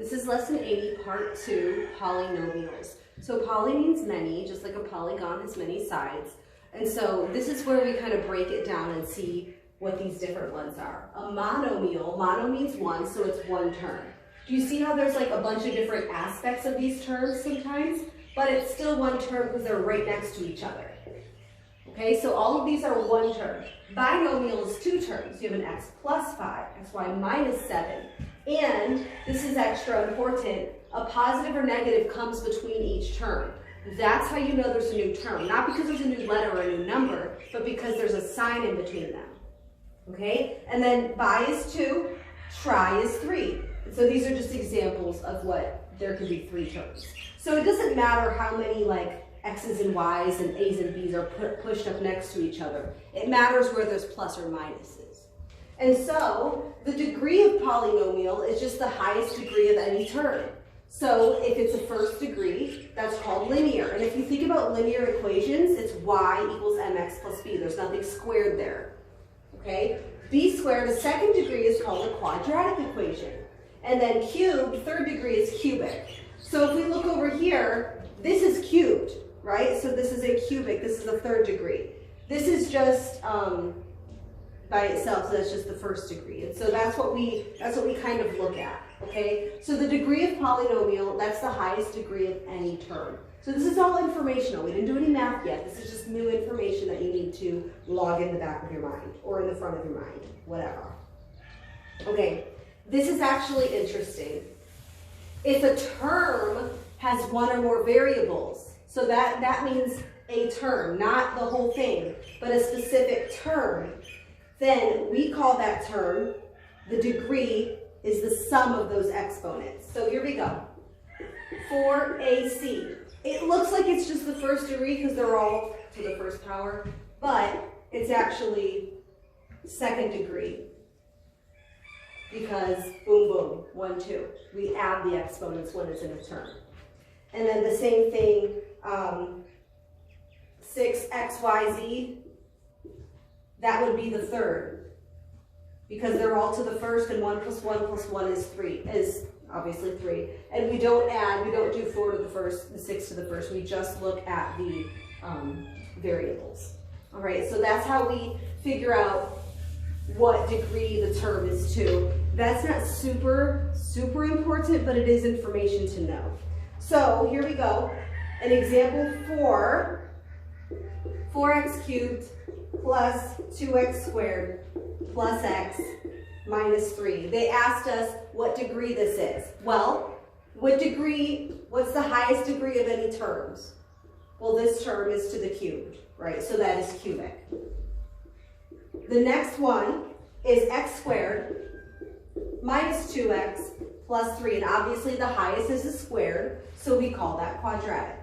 This is lesson 80, part 2, polynomials. So poly means many, just like a polygon has many sides. And so this is where we kind of break it down and see what these different ones are. A monomial, mono means one, so it's one term. Do you see how there's like a bunch of different aspects of these terms sometimes? But it's still one term because they're right next to each other. Okay, so all of these are one term. Binomial is two terms. You have an x plus 5, xy minus 7. And, this is extra important, a positive or negative comes between each term. That's how you know there's a new term. Not because there's a new letter or a new number, but because there's a sign in between them. Okay? And then bi is 2, tri is 3. And so these are just examples of what there could be 3 terms. So it doesn't matter how many like x's and y's and a's and b's are pushed up next to each other. It matters where there's plus or minuses. And so the degree of polynomial is just the highest degree of any term. So if it's a first degree, that's called linear. And if you think about linear equations, it's y equals mx plus b. There's nothing squared there. Okay? B squared, a second degree, is called a quadratic equation. And then cubed, third degree, is cubic. So if we look over here, this is cubed, right? So this is a cubic, this is a third degree. This is just by itself, so that's just the first degree. And so that's what we kind of look at, okay? So the degree of polynomial, that's the highest degree of any term. So this is all informational. We didn't do any math yet. This is just new information that you need to log in the back of your mind or in the front of your mind, whatever. Okay, this is actually interesting. If a term has one or more variables, so that means a term, not the whole thing, but a specific term, then we call that term, the degree is the sum of those exponents. So here we go. 4ac. It looks like it's just the first degree because they're all to the first power, but it's actually second degree because boom, boom, 1, 2. We add the exponents when it's in a term. And then the same thing, 6xyz, that would be the third, because they're all to the first, and 1 plus 1 plus 1 is 3, is obviously 3. And we don't add, we don't do 4 to the first, the 6 to the first, we just look at the variables. All right, so that's how we figure out what degree the term is to. That's not super, super important, but it is information to know. So here we go. An example 4, 4x cubed plus 2x squared plus x minus 3. They asked us what degree this is. Well, what's the highest degree of any terms? Well, this term is to the cubed, right? So that is cubic. The next one is x squared minus 2x plus 3. And obviously the highest is a squared, so we call that quadratic.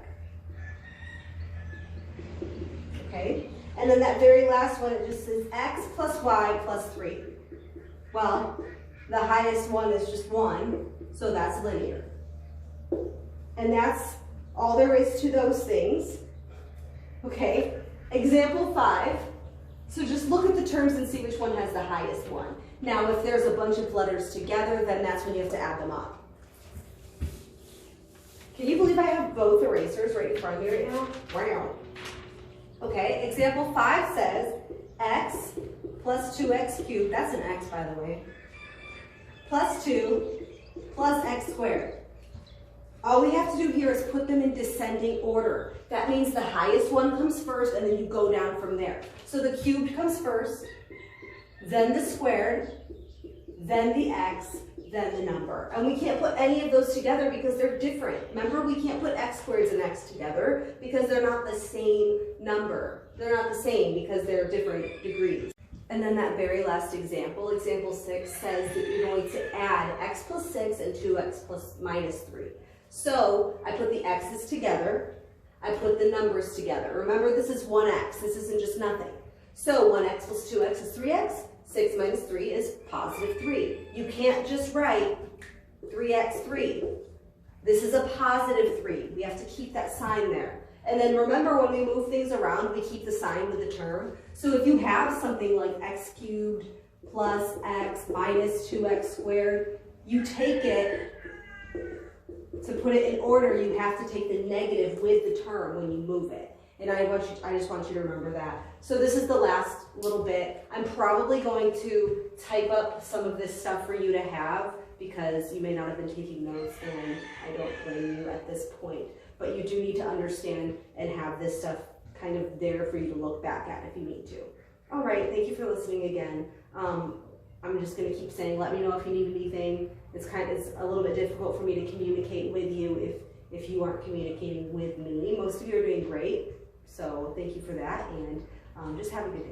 Okay? And then that very last one, it just says x plus y plus 3. Well, the highest one is just 1, so that's linear. And that's all there is to those things. Okay, example 5. So just look at the terms and see which one has the highest one. Now, if there's a bunch of letters together, then that's when you have to add them up. Can you believe I have both erasers right in front of me right now? Wow. Okay, example 5 says x plus 2x cubed, that's an x by the way, plus 2 plus x squared. All we have to do here is put them in descending order. That means the highest one comes first and then you go down from there. So the cubed comes first, then the squared, then the x, then the number. And we can't put any of those together because they're different. Remember, we can't put x squareds and x together because they're not the same number. They're not the same because they're different degrees. And then that very last example, example 6, says that you're going to add x plus 6 and 2x plus minus 3. So I put the x's together, I put the numbers together. Remember, this is 1x, this isn't just nothing. So 1x plus 2x is 3x, 6 minus 3 is positive 3. You can't just write 3x 3. This is a positive 3. We have to keep that sign there. And then remember, when we move things around, we keep the sign with the term. So if you have something like x cubed plus x minus 2x squared, you take it to put it in order, you have to take the negative with the term when you move it. And I just want you to remember that. So this is the last little bit. I'm probably going to type up some of this stuff for you to have because you may not have been taking notes, and I don't blame you at this point. But you do need to understand and have this stuff kind of there for you to look back at if you need to. All right, thank you for listening again. I'm just going to keep saying, let me know if you need anything. It's a little bit difficult for me to communicate with you if you aren't communicating with me. Most of you are doing great, so thank you for that, and just have a good day.